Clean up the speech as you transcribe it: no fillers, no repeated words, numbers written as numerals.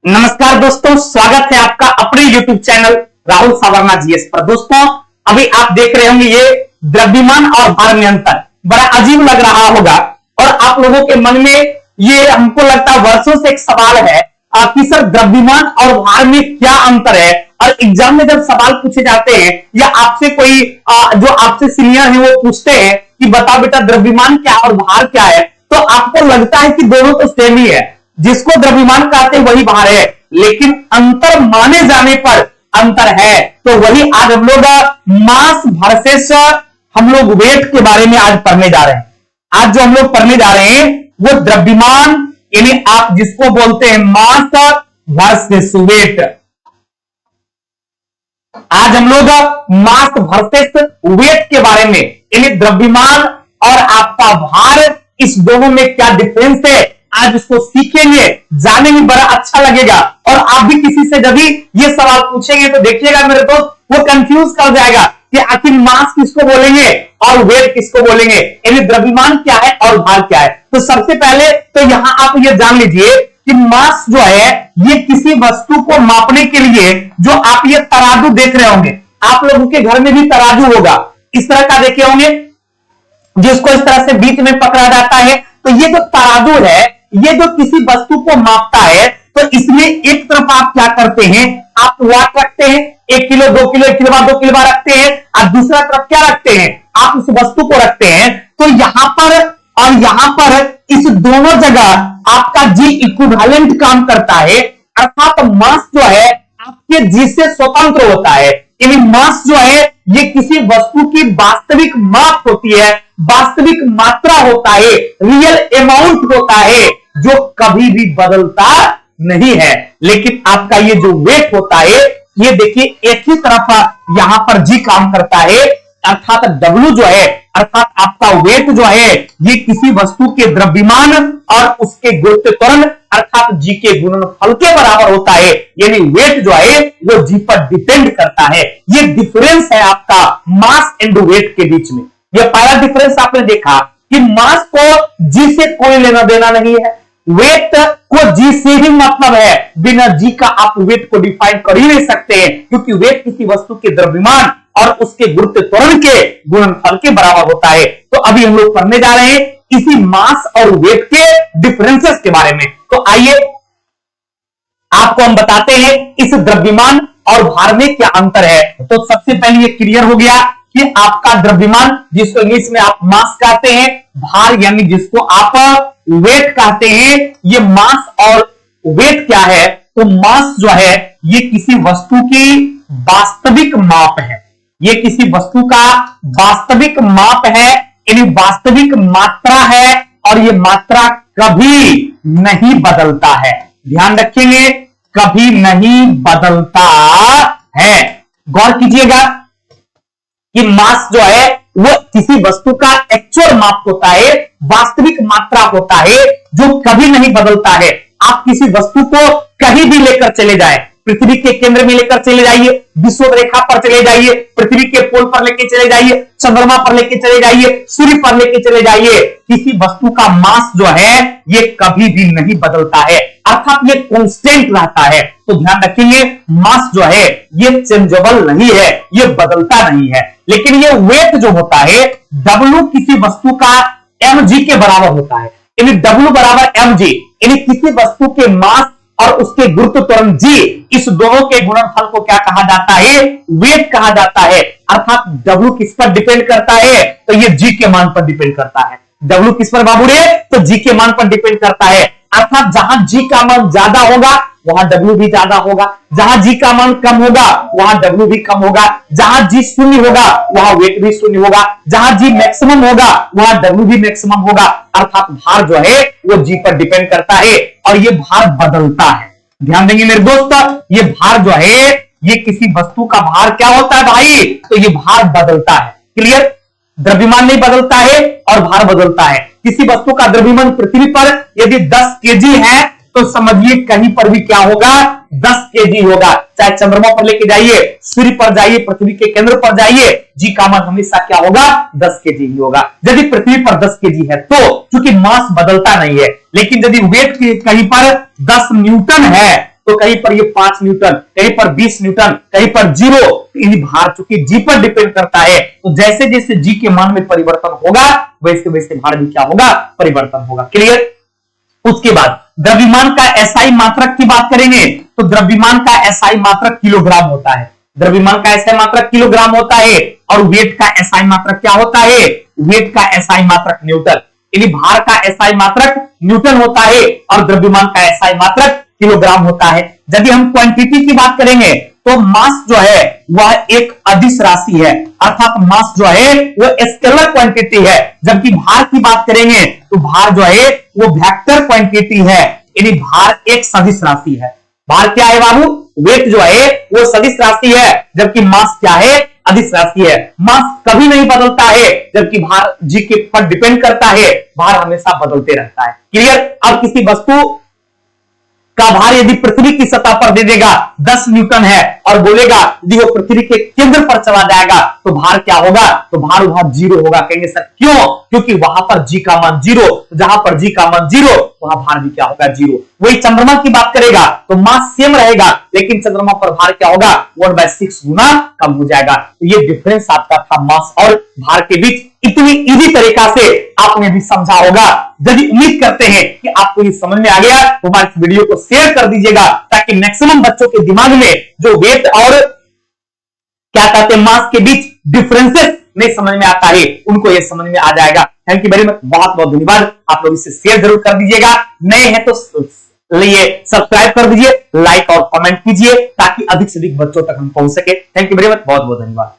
नमस्कार दोस्तों, स्वागत है आपका अपने YouTube चैनल राहुल सावरना जीएस पर। दोस्तों, अभी आप देख रहे होंगे ये द्रव्यमान और भार में अंतर बड़ा अजीब लग रहा होगा और आप लोगों के मन में ये हमको लगता है वर्षों से एक सवाल है कि सर द्रव्यमान और भार में क्या अंतर है। और एग्जाम में जब सवाल पूछे जाते हैं या आपसे कोई जो आपसे सीनियर है वो पूछते हैं कि बताओ बेटा द्रव्यमान क्या और भार क्या है, तो आपको लगता है कि दोनों तो सेम ही है। जिसको द्रव्यमान कहते हैं वही भार है, लेकिन अंतर माने जाने पर अंतर है। तो वही आज हम लोग मास वर्सेस हम लोग वेट के बारे में आज पढ़ने जा रहे हैं। आज जो हम लोग पढ़ने जा रहे हैं वो द्रव्यमान यानी आप जिसको बोलते हैं मास वर्सेस वेट। आज हम लोग मास वर्सेस वेट के बारे में यानी द्रव्यमान और आपका भार, इस दोनों में क्या डिफरेंस है, आज इसको सीखेंगे, जानेंगे, बड़ा अच्छा लगेगा। और आप भी किसी से जब ये सवाल पूछेंगे तो देखिएगा मेरे दोस्त, वो कंफ्यूज कर जाएगा कि आखिर मास किसको बोलेंगे और वेट किसको बोलेंगे, यानी द्रव्यमान क्या है और भार क्या है। तो सबसे पहले तो यहां आप ये जान लीजिए कि मास जो है ये किसी वस्तु को मापने के लिए जो आप ये तराजू देख रहे होंगे, आप लोगों के घर में भी तराजू होगा, इस तरह का देखे होंगे जिसको इस तरह से बीच में पकड़ा जाता है। तो ये जो तराजू है ये जो किसी वस्तु को मापता है, तो इसमें एक तरफ आप क्या करते हैं, आप वाट रखते हैं, 1 किलो 2 किलो 1 किलो 2 किलो रखते हैं, और दूसरा तरफ क्या रखते हैं, आप उस वस्तु को रखते हैं। तो यहां पर और यहां पर इस दोनों जगह आपका जी इक्विवेलेंट काम करता है, अर्थात मास जो है आपके जी से स्वतंत्र होता है। यानी मास जो है ये किसी वस्तु की वास्तविक माप होती है, वास्तविक मात्रा होता है, रियल अमाउंट होता है, जो कभी भी बदलता नहीं है। लेकिन आपका ये जो वेट होता है ये देखिए एक ही तरफ यहां पर जी काम करता है, अर्थात W जो है अर्थात आपका वेट जो है ये किसी वस्तु के द्रव्यमान और उसके गुरुत्व त्वरण अर्थात जी के गुणनफल के बराबर होता है। यानी वेट जो है वो जी पर डिपेंड करता है। ये डिफरेंस है आपका मास एंड वेट के बीच में। ये पहला डिफरेंस आपने देखा कि मास को जी से कोई लेना देना नहीं है, वेट को जी से ही मतलब है। बिना जी का आप वेट को डिफाइन कर ही नहीं सकते हैं, क्योंकि वेट किसी वस्तु के द्रव्यमान और उसके गुरुत्व त्वरण के गुणनफल के बराबर होता है। तो अभी हम लोग पढ़ने जा रहे हैं इसी मास और वेट के डिफरेंसेस के बारे में। तो आइए आपको हम बताते हैं इस द्रव्यमान और भार में क्या अंतर है। तो सबसे पहले ये क्लियर हो गया कि आपका द्रव्यमान जिसको इंग्लिश में आप मास कहते हैं, भार यानी जिसको आप वेट कहते हैं। ये मास और वेट क्या है, तो मास जो है ये किसी वस्तु की वास्तविक माप है, ये किसी वस्तु का वास्तविक माप है, यानी वास्तविक मात्रा है, और ये मात्रा कभी नहीं बदलता है। ध्यान रखेंगे, कभी नहीं बदलता है। गौर कीजिएगा कि मास जो है वो किसी वस्तु का एक्चुअल माप होता है, वास्तविक मात्रा होता है, जो कभी नहीं बदलता है। आप किसी वस्तु को कहीं भी लेकर चले जाएं, पृथ्वी के केंद्र में लेकर चले जाइए, विषुवत रेखा पर चले जाइए, पृथ्वी के पोल पर लेके चले जाइए, चंद्रमा पर लेके चले जाइए, सूर्य पर लेके चले जाइए, किसी वस्तु का मास जो है ये कभी भी नहीं बदलता है, अर्थात ये कांस्टेंट रहता है। तो ध्यान रखेंगे मास जो है ये चेंजेबल नहीं है, ये बदलता नहीं है। लेकिन ये वेट जो होता है W किसी वस्तु का mg के बराबर होता है, यानी W बराबर mg, यानी किसी वस्तु के मास और उसके गुरुत्व त्वरण जी, इस दोनों के गुणनफल को क्या कहा जाता है, वेट कहा जाता है। अर्थात W किस पर डिपेंड करता है, तो ये जी के मान पर डिपेंड करता है। W किस पर बाबू रे, तो जी के मान पर डिपेंड करता है। अर्थात जहां जी का मान ज्यादा होगा वहां W भी ज्यादा होगा, जहां जी का मान कम होगा वहां W भी कम होगा, जहां जी शून्य होगा वहां वेट भी शून्य होगा, जहां जी मैक्सिमम होगा वहां W भी मैक्सिमम होगा। अर्थात भार जो है वो जी पर डिपेंड करता है और ये भार बदलता है। ध्यान देंगे मेरे दोस्त, ये भार जो है ये किसी वस्तु का भार क्या होता है भाई, तो ये भार बदलता है। क्लियर, द्रव्यमान नहीं बदलता है और भार बदलता है। किसी वस्तु का द्रव्यमान पृथ्वी पर यदि 10 केजी है तो समझिए कहीं पर भी क्या होगा, 10 केजी होगा। चाहे चंद्रमा पर लेके जाइए, सूर्य पर जाइए, पृथ्वी के केंद्र पर जाइए, जी का मान हमेशा क्या होगा, 10 केजी ही होगा। यदि पृथ्वी पर 10 केजी है तो, क्योंकि मास बदलता नहीं है। लेकिन यदि वेट कहीं पर 10 न्यूटन है तो कहीं पर ये 5 न्यूटन, कहीं पर 20 न्यूटन, कहीं पर 0। तो भार चूंकि जी पर डिपेंड करता है, तो जैसे जैसे जी के मान में परिवर्तन होगा वैसे वैसे भार भी क्या होगा, परिवर्तन होगा। क्लियर। उसके बाद द्रव्यमान का एसआई मात्रक की बात करेंगे, तो द्रव्यमान का एसआई मात्रक किलोग्राम होता है। द्रव्यमान का एसआई मात्रक किलोग्राम होता है, और वेट का एसआई मात्रक क्या होता है, वेट का एसआई मात्रक न्यूटन। यानी भार का एसआई मात्रक न्यूटन होता है और द्रव्यमान का एसआई मात्रक किलोग्राम होता है। यदि हम क्वांटिटी की बात करेंगे तो मास जो है वह एक अदिश राशि है, अर्थात मास जो है वह स्केलर क्वांटिटी है। जबकि भार की बात करेंगे तो भार जो है वो वेक्टर क्वांटिटी है, यानी भार एक सदिश राशि है। भार क्या है बाबू, वेट जो है वो सदिश राशि है, जबकि मास क्या है, अदिश राशि है। मास कभी नहीं बदलता है, जबकि भार जी के पर डिपेंड करता है, भार हमेशा बदलते रहता है। क्लियर। अब किसी वस्तु का भार यदि पृथ्वी की सतह पर दे देगा 10 न्यूटन है और बोलेगा यदि वो पृथ्वी के केंद्र पर चला जाएगा तो भार क्या होगा, तो भार वहां 0 होगा। कहेंगे सर क्यों, क्योंकि वहां पर जी का मान 0, जहां पर जी का मान 0 वहां भार भी क्या होगा, 0। वही चंद्रमा की बात करेगा तो मास सेम रहेगा, लेकिन चंद्रमा पर भार क्या होगा, 1/6 गुना कम हो जाएगा। तो ये डिफरेंस आपका था मास और भार के बीच। इतनी इजी तरीका से आपने भी समझा होगा। यदि उम्मीद करते हैं कि आपको ये समझ में आ गया तो हमारे इस वीडियो को शेयर कर दीजिएगा, ताकि मैक्सिमम बच्चों के दिमाग में जो वेट और क्या कहते हैं मास के बीच डिफरेंसेस नहीं समझ में आता है, उनको ये समझ में आ जाएगा। थैंक यू वेरी मच, बहुत बहुत धन्यवाद। आप लोग इसे शेयर जरूर कर दीजिएगा। नए हैं तो लिए सब्सक्राइब कर दीजिए, लाइक और कमेंट कीजिए, ताकि अधिक से अधिक बच्चों तक हम पहुंच सके। थैंक यू वेरी मच, बहुत बहुत धन्यवाद।